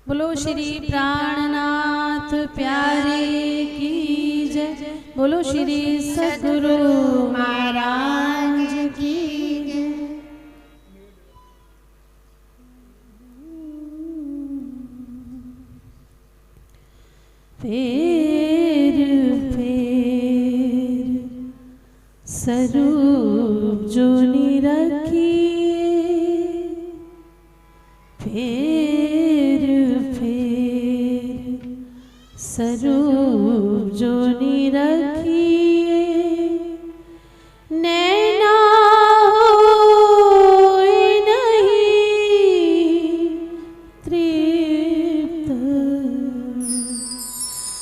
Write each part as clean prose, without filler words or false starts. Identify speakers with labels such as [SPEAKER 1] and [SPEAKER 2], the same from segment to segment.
[SPEAKER 1] बोलो श्री प्राणनाथ प्यारे की जय। बोलो श्री सद्गुरु महाराज की जय। फेर फेर स्वरूप जो निरखिए, फेर फेर स्वरूप जो निरखिए, नैना होए नहीं तृप्त,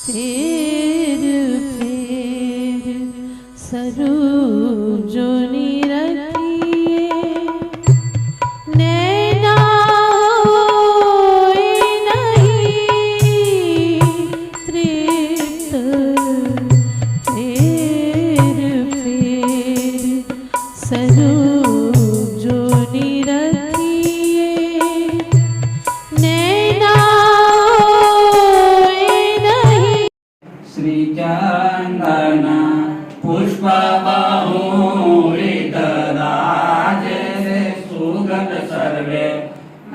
[SPEAKER 1] फेर फेर स्वरूप जो निरखिए, नैना होए नहीं तृप्त, फेर फेर स्वरूप जो निरखिए, नैना होए नहीं।
[SPEAKER 2] श्री चंदन पुष्प बहुरितराजे सुगत सर्वे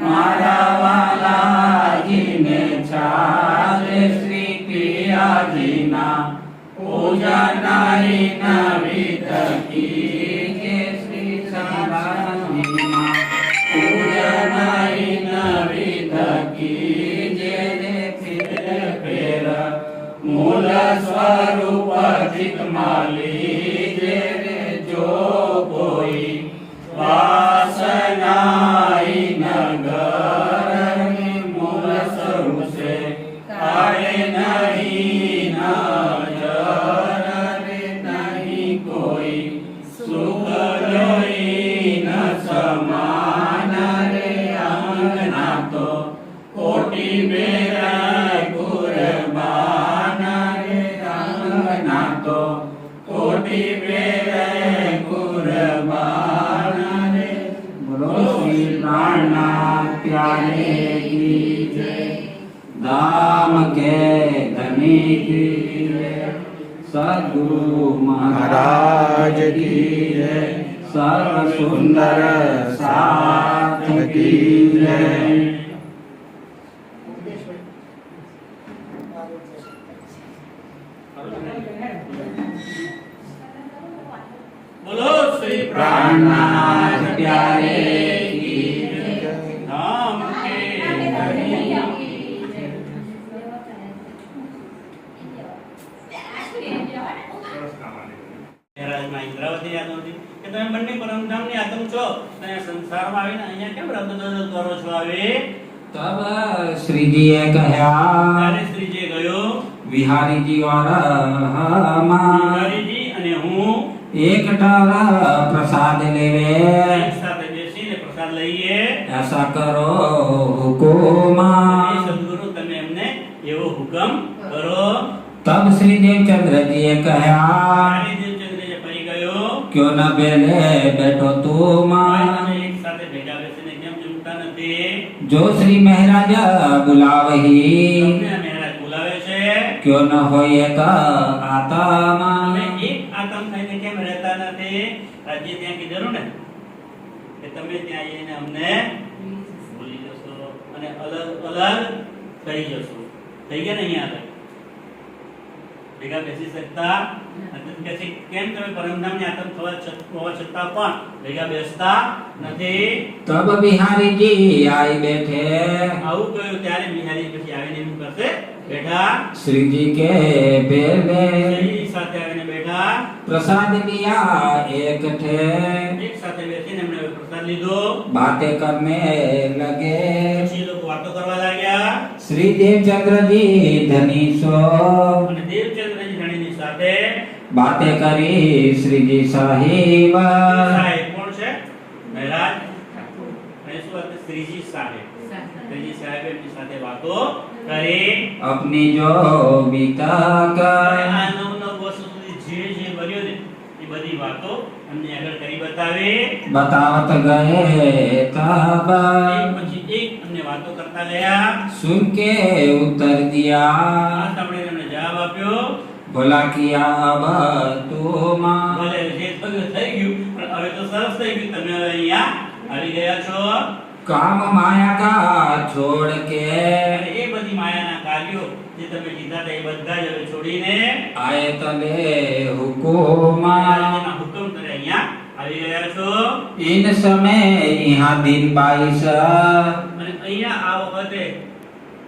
[SPEAKER 2] मारा वाला जिने छाले श्री पिया जीना पूजन नवित की श्री सदाशिवा पूजन नवित की फिर मूल स्वरूप चितमाली जो कोई वासनाई नगर में मूल स्वरूप से काढ़े नहीं नजर रे, नहीं कोई सुख जोई न समान रे, अंगना तो कोटि मेरा कुर्बान रे, अंगना तो कोटि मेरे कुर्बान रे। बोलो श्री प्राणनाथ प्यारे की जय। धाम के धनी की जय, सद्गुरु महाराज की जय, सर्व सुंदर साथ की जय।
[SPEAKER 3] बोलो श्री
[SPEAKER 2] प्राणनाथ प्यारे की
[SPEAKER 3] धाम के धनी રાજમાં ઇન્દ્રાવતી યાદ હતી કે તમે બંને પરમધામની આત્મ છો, અને સંસારમાં આવીને અહીંયા કેમ રમત કરો છો? આવે
[SPEAKER 2] तब श्री जी कहा
[SPEAKER 3] ત્યારે શ્રીજીએ કહ્યું,
[SPEAKER 2] विहारी जी और हम
[SPEAKER 3] હરિજી અને હું
[SPEAKER 2] एक टाला प्रसाद लेवे,
[SPEAKER 3] એક સાથે બેસીને પ્રસાદ લઈએ।
[SPEAKER 2] ऐसा करो हुकुमा।
[SPEAKER 3] હે સદ્ગુરુ, તમે એમને એવો હુકમ કરો।
[SPEAKER 2] तब श्री देवचंद्र जी कहा
[SPEAKER 3] ત્યારે દેવચંદ્રએ કહી ગયો,
[SPEAKER 2] क्यों न बेले बैठो तुम,
[SPEAKER 3] ભાઈ તમે એક સાથે ભેગા બેસીને કેમ જમતા નથી?
[SPEAKER 2] जो श्री महाराजा बुलावही,
[SPEAKER 3] તમને આ મહારાજ બોલાવે છે,
[SPEAKER 2] क्यों न होए का आत्मा।
[SPEAKER 3] તમે એક આતમ થઈને કેમ રહેતા નથી? રાજ્ય ત્યાં કીધેલું ને કે તમે ત્યાં આવીને અમને ભૂલી જશો અને અલગ અલગ થઈ જશો। થઈ ગયા ને? અહીંયા આગળ ભેગા બેસી શકતા નથી કે છે, કેમ તમે પરમધામની આતમ હોવા છતાં પણ ભેગા બેસતા નથી?
[SPEAKER 2] तब बिहारी जी आई बैठे,
[SPEAKER 3] આવું કહ્યું ત્યારે બિહારી પછી આવીને એમ કરશે બેઠા,
[SPEAKER 2] श्री जी के बेले
[SPEAKER 3] શ્રી સાથે આવીને બેઠા,
[SPEAKER 2] प्रसाद लिया एक थे,
[SPEAKER 3] એક સાથે બેસીને એમણે પ્રસાદ લીધો।
[SPEAKER 2] बातें करने लगे।
[SPEAKER 3] પછી એ લોકો વાતો કરવા લાગ્યા
[SPEAKER 2] श्री देवचंद्र जी धनी सो
[SPEAKER 3] અને દેવચંદ્રજી ધણીની સાથે
[SPEAKER 2] बातें करी श्री जी साहिब।
[SPEAKER 3] સાહેબ કોણ છે? મહારાજ અને શું વાત? શ્રીજી સાહેબ। શ્રીજી સાહેબ એમની સાથે વાતો કરી।
[SPEAKER 2] अपनी जो बीता
[SPEAKER 3] અને
[SPEAKER 2] कर
[SPEAKER 3] આ 9 વર્ષ સુધી જે બન્યું ને એ બધી વાતો અમને આગળ કરી બતાવી।
[SPEAKER 2] बतावत गए तब
[SPEAKER 3] એક પછી એક અમને વાતો કરતા ગયા.
[SPEAKER 2] सुन के उत्तर दिया
[SPEAKER 3] આ સાંભળીને એમણે જવાબ આપ્યો,
[SPEAKER 2] भला किया अब तुम
[SPEAKER 3] ભલે જે થયું થઈ ગયું, પણ હવે તો સરસ થઈ ગયું, તમે હવે અહીંયા આવી ગયા છો.
[SPEAKER 2] काम माया का छोड़ के
[SPEAKER 3] અને એ બધી માયાના કાર્યો જે તમે કીધા હતા એ બધા જ હવે છોડીને
[SPEAKER 2] आए तले हुकुमा
[SPEAKER 3] એના હુકમ કરે અહીંયા આવી ગયા છો.
[SPEAKER 2] इन समय यहाँ दिन 22
[SPEAKER 3] અને અહીંયા આ વખતે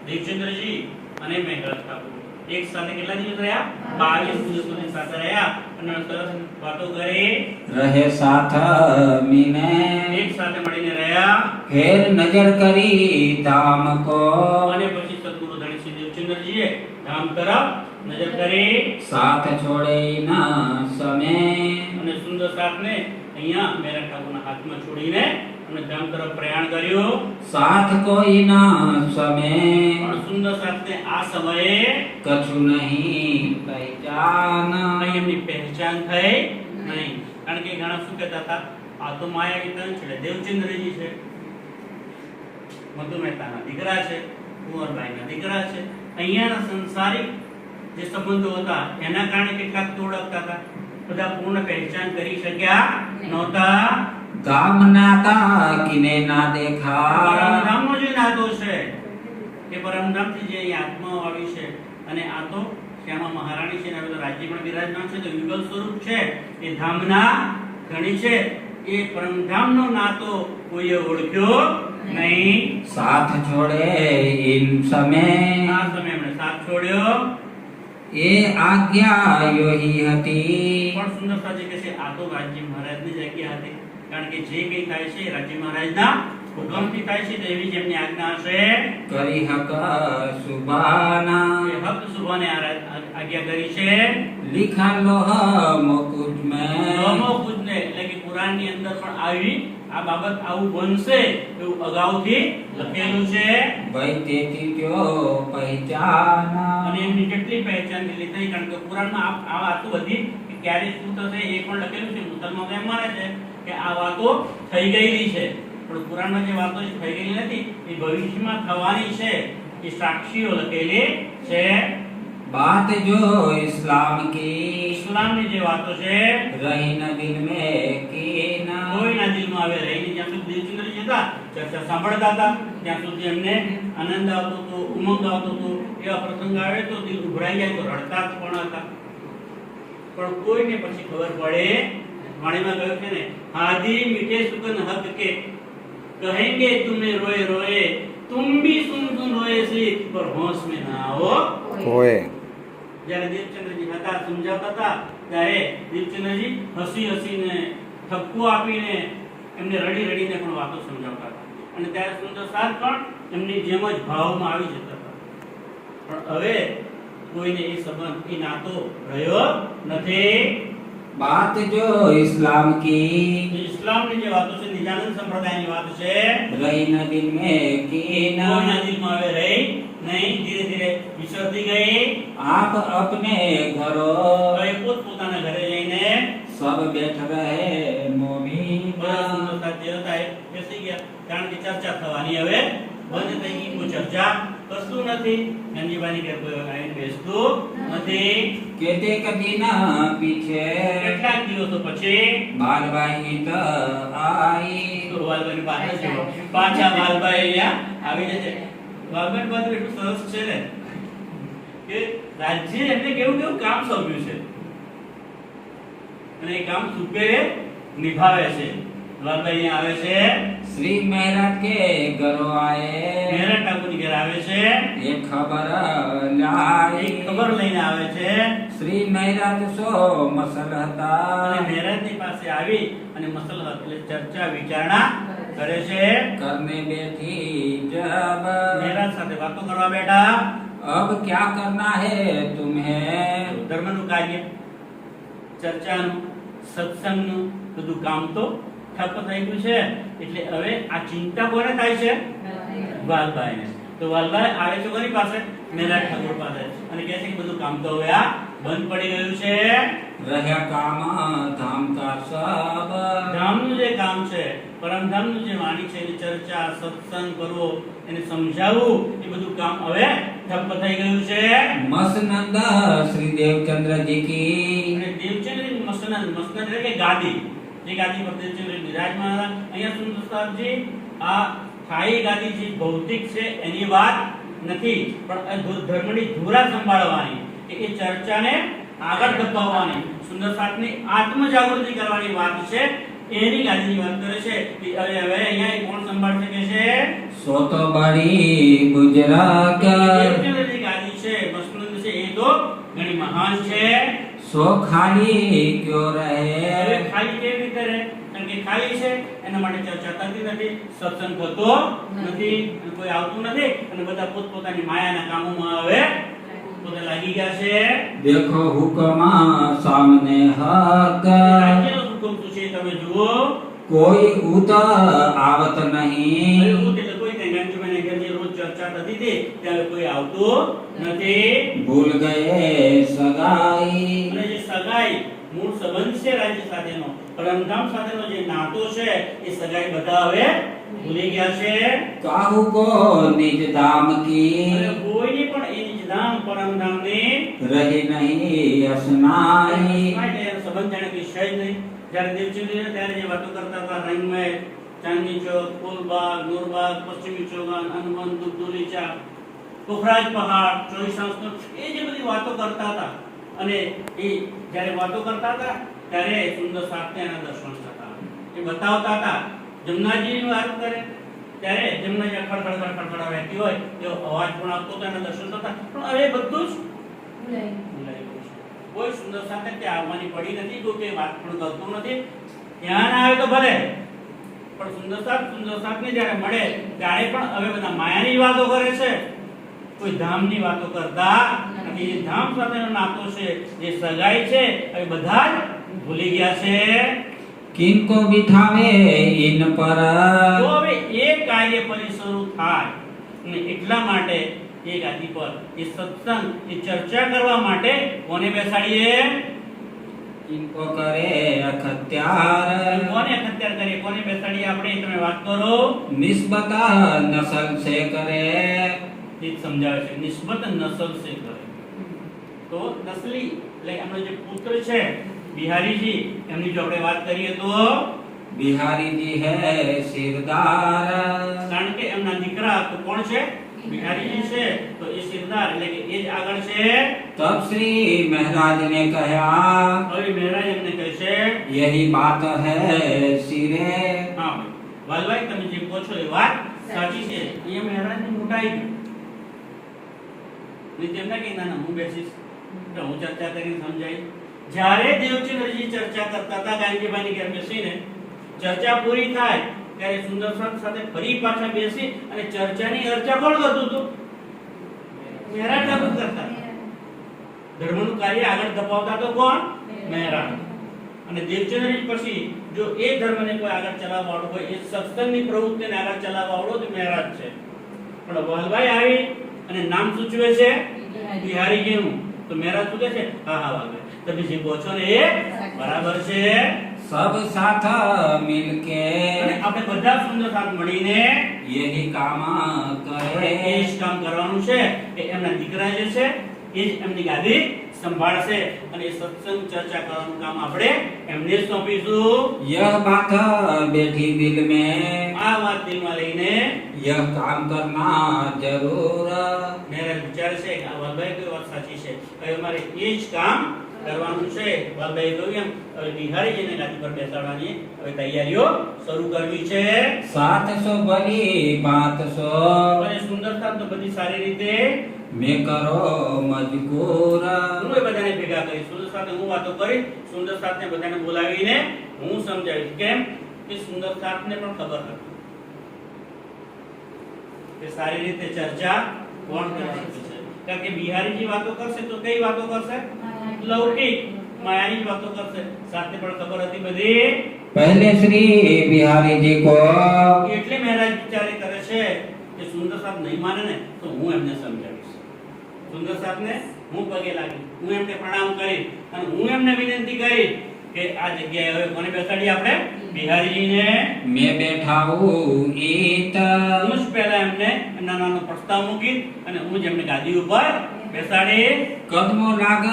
[SPEAKER 3] દેવચંદ્રજી અને મેઘરાજ ઠાકોર એક સાથે કેટલા દિવસ રહ્યા? 22 દિવસ સુધી સાથે રહ્યા અને સરસ વાતો કરી,
[SPEAKER 2] रहे साथ मीने
[SPEAKER 3] એક સાથે મળીને રહ્યા.
[SPEAKER 2] फिर नजर करी धाम को
[SPEAKER 3] અને પછી સદગુરુ ધણી શ્રી દેવચંદ્રજીએ ધામ તરફ નજર કરી
[SPEAKER 2] साथ छोड़े न समय
[SPEAKER 3] અને સુંદર સાથને અહીંયા મેરા ઠાકોરના હાથમાં છોડીને અને ધામ તરફ પ્રયાણ કર્યું.
[SPEAKER 2] साथ कोई न समय
[SPEAKER 3] પણ સુંદર સાથને આ સમયે
[SPEAKER 2] कछु नहीं पहचान
[SPEAKER 3] અહીં એમની પહેચાન થઈ નહીં. કારણ કે ઘણા શું કહેતા હતા, આ તો માયાવી તન છે, દેવચંદ્રજી છે, મધુ મહેતાના દીકરા છે, કુંવરબાઈના દીકરા છે. અહીંયાના સંસારિક જે સંબંધો હતા એના કારણે કેટલાક તો ઓળખતા હતા, બધા પૂર્ણ પહેચાન કરી શક્યા નહોતા.
[SPEAKER 2] काम नाता किने ना देखा
[SPEAKER 3] પરમધામનો જે નાતો છે એ પરમધામથી જે અહીં આત્માઓ આવી છે અને આ તો શ્યામા મહારાણી છે ને હવે તો રાજ્ય પણ બિરાજમાન છે, તો યુગલ સ્વરૂપ છે એ ધામના ધણી છે. એ પરમધામનો નાતો કોઈએ ઓળખ્યો નહીં.
[SPEAKER 2] साथ छोड़े इन समय
[SPEAKER 3] આ સમય એમણે સાથ છોડ્યો.
[SPEAKER 2] એ આજ્ઞા यो ही હતી
[SPEAKER 3] પણ સુંદર સાજી કહે છે આ તો રાજ્ય મહારાજની જ આજ્ઞા હતી, કારણ કે જે કંઈ થાય છે એ રાજ્ય મહારાજના હુકમથી થાય છે, તો એવી જ એમની આજ્ઞા હશે.
[SPEAKER 2] કરી હક સુબાના
[SPEAKER 3] એ હક સુભાને આજ્ઞા કરી છે.
[SPEAKER 2] लिखा लोह मुकुट में
[SPEAKER 3] નવમો ખુદને એટલે કે કુરાનની અંદર પણ આવી આ બાબત આવું બનશે એવું અગાઉથી લખેલું છે.
[SPEAKER 2] भाई तेती क्यों पहचाना
[SPEAKER 3] અને એમની કેટલી પહેચાન લીધી, કારણ કે કુરાનમાં આ વાતો બધી કે ક્યારે શું થશે એ પણ લખેલું છે. મુસલમાનો એમ માને છે કે આ વાતો થઈ ગયેલી છે, પણ કુરાનમાં જે વાતો છે થઈ ગયેલી નથી, એ ભવિષ્યમાં થવાની છે, એ સાક્ષીઓ લખેલી છે.
[SPEAKER 2] बात जो इस्लाम की
[SPEAKER 3] ઇસ્લામની જે વાતો છે
[SPEAKER 2] रही न दिल में की ना
[SPEAKER 3] કોઈના દિલમાં આવે રહીને જ્યાં સુધી દેવચંદ્રજી હતા ચર્ચા સાંભળતા હતા ત્યાં સુધી એમને આનંદ આવતો હતો, ઉમંગ આવતો હતો. એવા પ્રસંગ આવે તો દિલ ઉભરાઈ જાય તો રડતા જ પણ હતા. પણ કોઈને પછી ખબર પડે, વાણીમાં કહ્યું છે ને, હાદી મીઠે સુગન હક કે કહેંગે તુમને રોए रोए तुम भी सुन सुन रोए सी पर होश में ना आओ
[SPEAKER 4] होए
[SPEAKER 3] જ્યારે દેવચંદ્રજી હતા સમજાવતા હતા ત્યારે દેવચંદ્રજી હસી હસીને ઠપકો આપીને એમને રડી રડીને પણ વાતો સમજાવતા હતા. અને ત્યારે સુંદર સાથ પણ એમની જેમ જ ભાવમાં આવી જતા હતા. પણ હવે કોઈને એ સંબંધ એ નાતો રહ્યો નથી.
[SPEAKER 2] बात जो इस्लाम की
[SPEAKER 3] ઇસ્લામની જે વાતો છે, નિજાનંદ સંપ્રદાયની વાત છે,
[SPEAKER 2] रही न दिल में की ना
[SPEAKER 3] કોઈના દિલમાં હવે રહી નહીં, ધીરે ધીરે વિસરતી ગઈ.
[SPEAKER 2] आप अपने घरों
[SPEAKER 3] હવે પોતપોતાના ઘરે જઈને
[SPEAKER 2] सब बैठ रहे मोमी
[SPEAKER 3] બધા સુંદર સાથે હતા એ બેસી ગયા, કારણ કે ચર્ચા થવાની હવે બંધ થઈ ગઈ. કોઈ ચર્ચા કરતું નથી, ગંજીબાની ઘેર કોઈ આવીને બેસતું નથી.
[SPEAKER 2] केते कदीना पीछे
[SPEAKER 3] કેટલાક દિવસો પછી
[SPEAKER 2] बाल बाई तो आई
[SPEAKER 3] વાલભાઈ પાસે છે, પાછા વાલભાઈ અહીંયા આવી જશે. વાલભાઈ બધું એટલું સરસ છે ને કે રાજ્ય એમને કેવું કેવું કામ સોંપ્યું છે અને એ કામ સુપેરે નિભાવે છે. વાલભાઈ અહીંયા આવે છે,
[SPEAKER 2] श्री मेहराज के घरों आए
[SPEAKER 3] મેરા ઠાકોરની ઘરે આવે છે,
[SPEAKER 2] एक खबर लाई
[SPEAKER 3] એક ખબર લઈને આવે છે.
[SPEAKER 2] श्री मेहराज सो मसलहता
[SPEAKER 3] અને મહારાજની પાસે આવી અને મસલહત એટલે ચર્ચા વિચારણા કરે છે.
[SPEAKER 2] करने बैठी जब
[SPEAKER 3] મહારાજ સાથે વાતો કરવા બેઠા.
[SPEAKER 2] अब क्या करना है तुम्हें
[SPEAKER 3] ધર્મનું કાર્ય, ચર્ચાનું, સત્સંગનું બધું કામ તો ઠપ થઈ ગયું છે. એટલે હવે આ ચિંતા કોને થાય છે? વાલભાઈને. તો વાલભાઈ આવે છે કોની પાસે? મહારાજ ઠાકોર પાસે, અને કહે છે કે બધું કામ તો હવે આ બંધ પડી ગયું છે.
[SPEAKER 2] रहा काम धाम का सब
[SPEAKER 3] ધામનું જે કામ છે પરમધામનું જે વાણી છે એની ચર્ચા સત્સંગ કરવો એને સમજાવવું એ બધું કામ હવે ઠપ થઈ ગયું છે.
[SPEAKER 2] मसनंद श्री देवचंद्र जी की
[SPEAKER 3] અને દેવચંદ્રની મસનદ એટલે કે ગાદી, જે ગાદી પર દેવચંદ્ર બિરાજમાન હતા. અહીંયા સુંદર સાહેબજી આ સ્થાયી ગાદી જે ભૌતિક છે એની વાત નથી, પણ ધર્મની ધુરા સંભાળવાની કે એ ચર્ચાને આગળ ધપાવવાની, સુંદર સાહેબની આત્મ જાગૃતિ કરવાની વાત છે. એની ગાદીની વાત કરે છે. હવે અહીંયા કોણ સંભાળ શકે છે?
[SPEAKER 2] सो तो बड़ी गुजरा कर
[SPEAKER 3] દેવચંદ્રની ગાદી છે, મસનદ છે, એ તો ઘણી મહાન છે.
[SPEAKER 2] सो खाली क्यों
[SPEAKER 3] હવે
[SPEAKER 2] रहे
[SPEAKER 3] ખાલી કેવી રીતે રહે? કારણ કે ખાલી છે એના માટે ચર્ચા થતી નથી, સત્સંગ થતો નથી, અને કોઈ આવતું નથી, અને બધા પોતપોતાની માયાના કામોમાં હવે પોતે લાગી ગયા છે.
[SPEAKER 2] देखो हुक्मा सामने हक
[SPEAKER 3] રાજ્યનો હુકમ શું છે તમે જુઓ.
[SPEAKER 2] कोई उतर आवत
[SPEAKER 3] હવે
[SPEAKER 2] नहीं
[SPEAKER 3] હું એટલે કોઈ ત્યાં ગાંધીભાઈને ઘેર જે રોજ ચર્ચા થતી હતી ત્યારે કોઈ આવતું નથી.
[SPEAKER 2] भूल गए सगाई
[SPEAKER 3] અને જે સગાઈ મૂળ સંબંધ છે રાજ્ય સાથેનો, પરમધામ સાથેનો જે નાતો છે એ સગાઈ બધા હવે ભૂલી ગયા છે.
[SPEAKER 2] काहू को निज धाम की
[SPEAKER 3] અને કોઈની પણ એ નિજ ધામ પરમધામની
[SPEAKER 2] रही नहीं असनाई
[SPEAKER 3] સંબંધ જાણે કોઈ છે જ નહીં. જ્યારે દેવચંદ્ર ત્યારે જે વાતો કરતા હતા રંગમય, ચાંદની ચોક, ફૂલબાગ, નૂરબાગ, પશ્ચિમી ચોગાન, હનુમાન દુલીચા, પોખરાજ પહાડ, ચોવીસાંસનો, એ જે બધી વાતો કરતા હતા, અને એ જ્યારે વાતો કરતા હતા ત્યારે સુંદર સાહેબને એના દર્શન થતા, એ બતાવતા હતા. જમનાજીની વાત કરે ત્યારે જમનાજી ખડખડ વહેતી હોય એવો અવાજ પણ આવતો હતો, એના દર્શન થતા. પણ હવે બધું જ ભૂલાઈ ગયું છે. કોઈ સુંદર સાથે ત્યાં આવવાની પડી નથી, કોઈ વાત પણ કરતું નથી. ધ્યાન આવે તો ભલે, પણ સુંદર સાહેબને જ્યારે મળે ત્યારે પણ હવે બધા માયાની વાતો કરે છે, કોઈ ધામની વાતો કરતા નથી. જે ધામ સાથેનો નાતો છે, જે સગાઈ છે, હવે બધા જ ભૂલી ગયા છે.
[SPEAKER 2] किनको बिठावे इन पर
[SPEAKER 3] તો હવે એ કાર્ય પરિશરૂ થાય, અને એટલા માટે એ ગાદી પર એ સત્સંગ, એ ચર્ચા કરવા માટે કોને બેસાડીએ?
[SPEAKER 2] इनको करे अखत्यार
[SPEAKER 3] કોને અખત્યાર કરીએ? કોને બેસાડીએ આપણે? તમે વાત કરો.
[SPEAKER 2] निस्बत नस्ल से करे
[SPEAKER 3] એ સમજાવે છે. નિસ્બત નસલ સે કરે. તો નસલી એટલે એમનો જે પુત્ર છે બિહારીજી, એમની જો આપણે વાત કરીએ તો
[SPEAKER 2] बिहारी जी है सिरदार
[SPEAKER 3] કારણ કે એમના દીકરા તો કોણ છે? બિહારીજી છે. તો એ સિરદાર એટલે કે એ જ આગળ છે.
[SPEAKER 2] तब श्री महाराज ने कहा
[SPEAKER 3] હવે મહારાજ એમને કહે છે,
[SPEAKER 2] यही बात है सिरे
[SPEAKER 3] હા વાલભાઈ તમે જે કહો છો એ વાત સાચી છે. અહીંયા મહારાજની મોટાઈ ને તેમના કે ના હું બેસીશ તો હું ચર્ચા કરીને સમજાઈ. જ્યારે દેવચંદ્રજી ચર્ચા કરતા હતા ગાંધીભાઈની ઘેર બેસીને, ચર્ચા પૂરી થાય ત્યારે સુંદર સાથે ફરી પાછા બેસી અને ચર્ચાની અર્ચા કોણ કરતું હતું? મહારાજ ઠાકોર કરતા. ધર્મનું કાર્ય આગળ ધપાવતા તો કોણ? મહારાજ. અને દેવચંદ્રજી પછી જો એ ધર્મને કોઈ આગળ ચલાવવા વાળો હોય, એ સત્સંગની પ્રવૃત્તિને આગળ ચલાવવા વાળો તો મહારાજ છે. પણ વાલભાઈ આવી અને નામ સૂચવે છે બિહારીજીનું, તો મહારાજ શું કહે છે? હા હા વાલભાઈ તમે જે કહો છો ને એ બરાબર છે.
[SPEAKER 2] सब साथ मिलके
[SPEAKER 3] અને આપણે બધા સુંદર સાથ મળીને
[SPEAKER 2] यही काम
[SPEAKER 3] આપણે એ
[SPEAKER 2] करे
[SPEAKER 3] જ કામ કરવાનું છે કે એમના દીકરા જે છે એ જ એમની ગાદી સંભાળશે, અને એ સત્સંગ ચર્ચા કરવાનું કામ આપણે એમને જ સોંપીશું.
[SPEAKER 2] यह बात बैठी दिल में
[SPEAKER 3] આ વાત દિલમાં લઈને
[SPEAKER 2] यह काम करना जरूर
[SPEAKER 3] મેરે વિચાર છે કે આ વાલભાઈ કઈ વાત સાચી છે. હવે અમારે એ જ કામ કરવાનું છે. વાલભાઈ કહ્યું એમ હવે બિહારીજીને ગાદી પર બેસાડવાની હવે તૈયારીઓ શરૂ કરવી છે.
[SPEAKER 2] सात सौ बड़ी बात सो
[SPEAKER 3] અને સુંદરતા તો બધી સારી રીતે
[SPEAKER 2] मैं करो मजबूर
[SPEAKER 3] હું એ બધાને ભેગા કરીશ. સુંદર સાથે હું વાતો કરીશ, સુંદર સાથને બધાને બોલાવીને હું સમજાવીશ. કેમ કે સુંદર સાથને પણ ખબર હતી કે સારી રીતે ચર્ચા કોણ કરી શકે છે. કારણ કે બિહારીજી વાતો કરશે તો કઈ વાતો કરશે? લૌકિક માયાની વાતો કરશે. સાથે પણ ખબર હતી બધી.
[SPEAKER 2] पहले श्री बिहारी जी को
[SPEAKER 3] એટલે મહારાજ વિચારે કરે છે કે સુંદર સાથ નહીં માને ને તો હું એમને સમજાવીશ. સુંદર સાથને હું પગે લાગી, હું એમને પ્રણામ કરી અને હું એમને વિનંતી કરી કે આ જગ્યાએ હવે કોને બેસાડીએ આપણે? બિહારીજીને.
[SPEAKER 2] मैं बैठा हूँ इत
[SPEAKER 3] હું જ પહેલા એમને નાનો પ્રસ્તાવ મૂકી અને હું જ એમને ગાદી ઉપર બેસાડી
[SPEAKER 2] कदमों लाग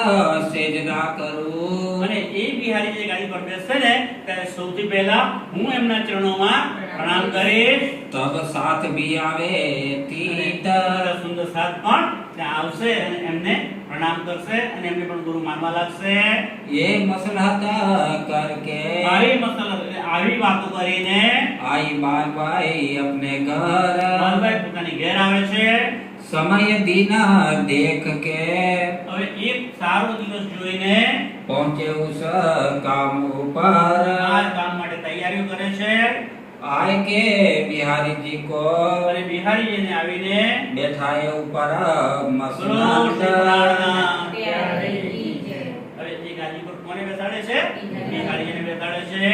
[SPEAKER 2] सेजदा करूं
[SPEAKER 3] અને એ બિહારી જે ગાદી પર બેસે ને ત્યારે સૌથી પહેલા હું એમના ચરણોમાં પ્રણામ કરીશ.
[SPEAKER 2] तब साथ भी आवे
[SPEAKER 3] અને
[SPEAKER 2] तीत
[SPEAKER 3] મારા સુંદર સાથ પણ ત્યાં આવશે અને એમને પ્રણામ કરશે અને એમને પણ ગુરુ માનવા લાગશે.
[SPEAKER 2] ये मसलहत करके
[SPEAKER 3] આવી મસલ આવી વાતો કરીને
[SPEAKER 2] आई बार भाई अपने घर
[SPEAKER 3] બાલભાઈ પોતાની ઘેર આવે છે.
[SPEAKER 2] समय दिन देख के
[SPEAKER 3] હવે એક સારો દિવસ જોઈને
[SPEAKER 2] पहुंचे उस काम ऊपर
[SPEAKER 3] આ કામ માટે તૈયારીઓ કરે છે.
[SPEAKER 2] आए के बिहारी जी को
[SPEAKER 3] અને બિહારીજીને આવીને
[SPEAKER 2] बैठाए ऊपर
[SPEAKER 3] ગુરુ
[SPEAKER 2] मसलहत
[SPEAKER 3] શ્રીકૃષ્ણ હવે એ ગાદી પર કોને બેસાડે છે? બિહારીજીને બેસાડે છે.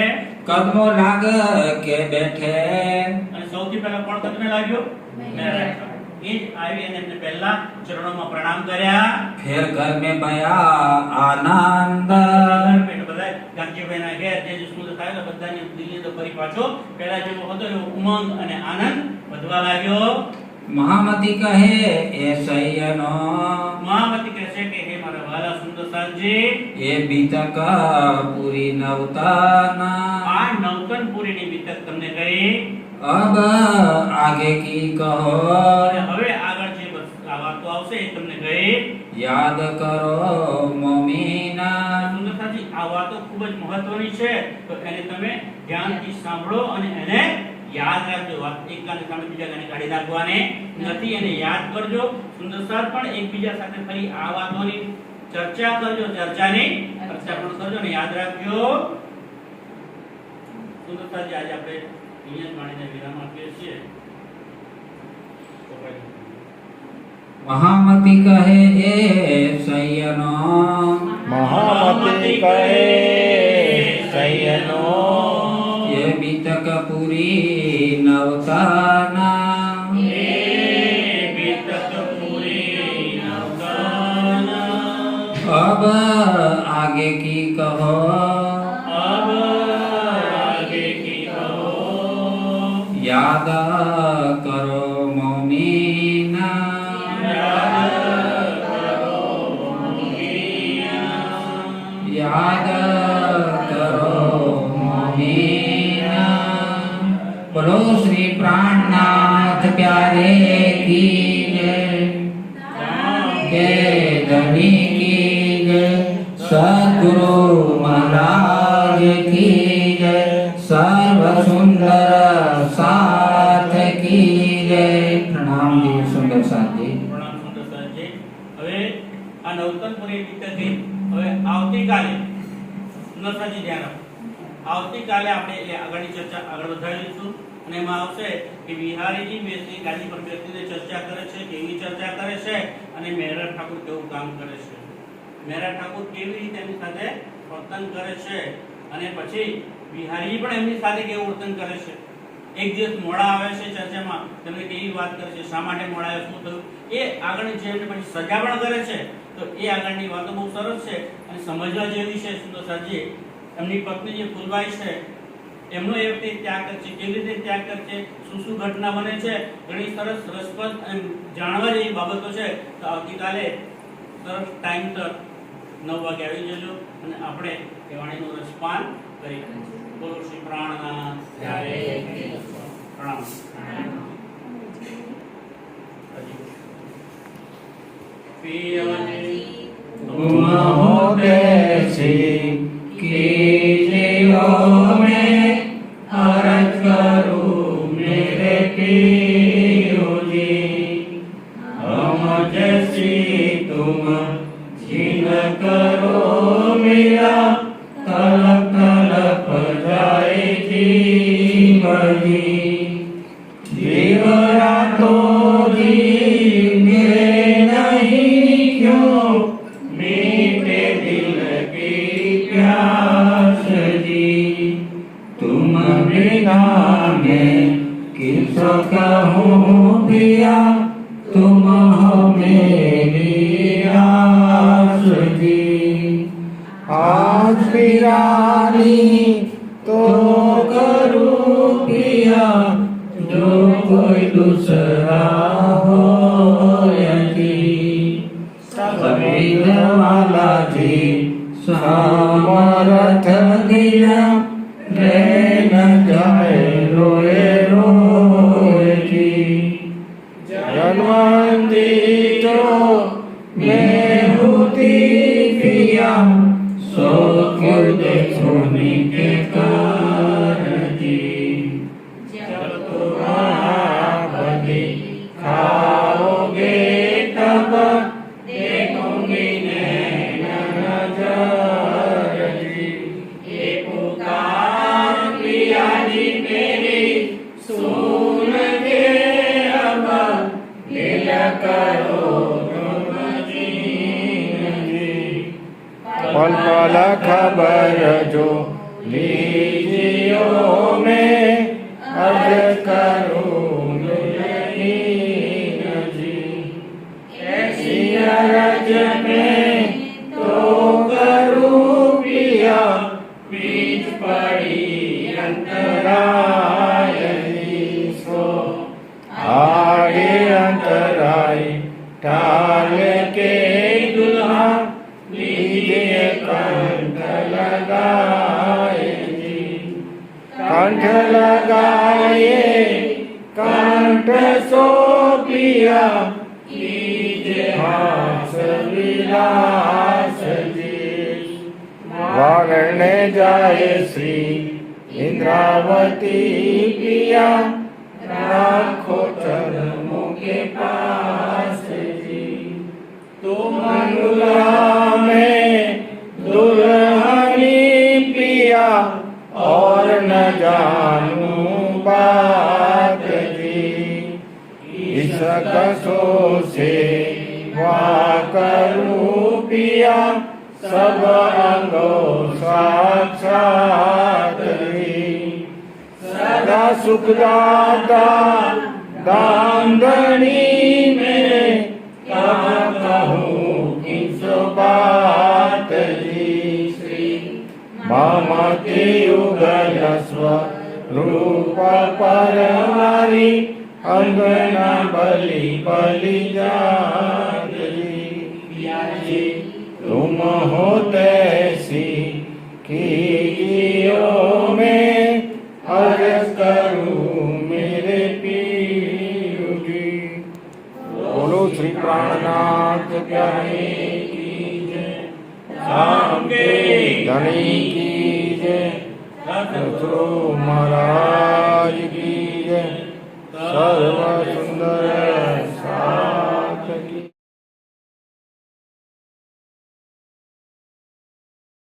[SPEAKER 2] कदमों लाग के बैठे
[SPEAKER 3] અને સૌથી પહેલા કોણ કદમે લાગ્યો? મેરા. એ જ આવી અને એમને પહેલા ચરણોમાં પ્રણામ કર્યા.
[SPEAKER 2] फिर घर में भया आनंद
[SPEAKER 3] બધા ગાંધીભાઈના ઘેર જે જે સુંદર થાય બધાની દિલ્હી તો ફરી પાછો પહેલા જેવો હતો એવો ઉમંગ અને આનંદ વધવા લાગ્યો.
[SPEAKER 2] महामती कहे ए सैयनो
[SPEAKER 3] મહામતી કહે છે કે હે મારા વાલા સુંદર સાંજી
[SPEAKER 2] ये बीतक पूरी नवताना
[SPEAKER 3] આ નવતન પુરીની બીતક તમને કહી
[SPEAKER 2] अब आगे की कहो
[SPEAKER 3] અને હવે આગળ જે આ વાતો આવશે એ તમને કહી.
[SPEAKER 2] याद करो मोमीना
[SPEAKER 3] સુંદર સાંજી આ વાતો ખૂબ જ મહત્વની છે તો એને તમે ધ્યાનથી સાંભળો અને એને યાદ રાખજો. વાત એક ગાને સામે બીજા ગાને કાઢી નાખવાની નથી, એને યાદ કરજો. સુંદર સાર પણ એકબીજા સાથે ફરી આ વાતોની ચર્ચા કરજો, ચર્ચાની ચર્ચા પણ કરજો અને યાદ રાખજો. સુંદર સારજી આજે આપણે અહીંયા જ માણીને વિરામ આપીએ છીએ.
[SPEAKER 2] महामती कहे ए सैयनो
[SPEAKER 4] महामती कहे सैयनो
[SPEAKER 2] ये बीतक पूरी नवताना अब आगे की कहो याद करो मोमीना याद करो मोमीना बोलो श्री प्राणनाथ प्यारे की जय के धनी की जय सद्गुरु महाराज की जय सर्व सुंदर साथ की जय प्रणाम जी सुंदर साथ जी
[SPEAKER 3] પ્રણામ સુંદર સાહેબજી. હવે આ નવતનપુરી બીતકથી હવે આવતીકાલે સુંદર સાહેબજી ધ્યાન રાખો. આવતીકાલે આપણે એ આગળની ચર્ચા આગળ વધારીશું અને એમાં આવશે કે બિહારીજી બેસી ગાદી પર બેસીને ચર્ચા કરે છે, કેવી ચર્ચા કરે છે અને મહેરા ઠાકુર કેવું કામ કરે છે, મહેરા ઠાકુર કેવી રીતે એમની સાથે વર્તન કરે છે અને પછી બિહારી પણ એમની સાથે કેવું વર્તન કરે છે. એક દિવસ મોડા આવે છે ચર્ચામાં, તેમને કેવી વાત કરે છે, શા માટે મોડા આવ્યા, શું થયું, એ આગળની જે એમને પછી સજા પણ કરે છે. તો એ આગળની વાતો બહુ સરસ છે અને સમજવા જેવી છે. સુંદર સાજી એમની પત્ની જે ફૂલબાઈ છે એમનો એ વખતે ત્યાગ કરે છે, કેવી રીતે ત્યાગ કરે છે, શું શું ઘટના બને છે, ઘણી સરસ રસપ્રદ અને જાણવા જેવી બાબતો છે. તો આવતીકાલે સરસ ટાઈમ પર 9 વાગે આવી જજો અને આપણે એ વાણીનું રસપાન કરી બોલો શ્રી પ્રાણનાથ જય. પ્રણામ. પિયાજી
[SPEAKER 2] तुम हो कैसी कीजियो मैं अर्ज करूं मेरे पियो जी हम जैसी तुम जीन करो मेरा तलप तलप जाए जीवनी जीव रातो जी मेरे नहीं क्यों मीठे दिल की प्यास जी तुम बिना मैं किस कहूँ पिया तुम हो मेरी आस जी
[SPEAKER 4] आज भी રાની તો કરું પિયા જો કોઈ દુસરા હોયથી સવિધવાલાજી સમરથ દિયા રે ન જાય રોએ રોયથી જન્મંતી તો મેહુતી પિયા સો ક્यों देखोनी के कारजी जब तुम महाबली खाओगे तब देखोगे नैन नजर जी ये पुकार पिया जी मेरी सुन के अब दिल करो पल पल खबर जो लीजियो में अर्ज करूं जी ऐसी अरज में तो करूं पिया बीच पड़ी अंतराय सो आगे अंतराय टाल के दुल्हा लीजिए कंठ लगाए जी कंठ लगाए कंठ सो पिया लीजिए हास विलास जी वागने जाए श्री इंद्रावती पिया राखो चरणों के पास जी तुम मंगला में दुल्हनी पिया और न जानू बात जी इस कसो से वाह करूं पिया सब अंगो साक्षात जी सदा सुखदाता दामदनी मेरे कहाँ कहूँ किस बात जी श्री ममते युगल स्वरूप परवारी अंगना बलि बलि जात जी तुम हो तैसी कीजियो में अर्ज करूँ मेरे पीर जी बोलो श्री प्राणनाथ प्यारे की जय राम के धनी की जय सतगुरु महाराज की जय सर्व सुंदर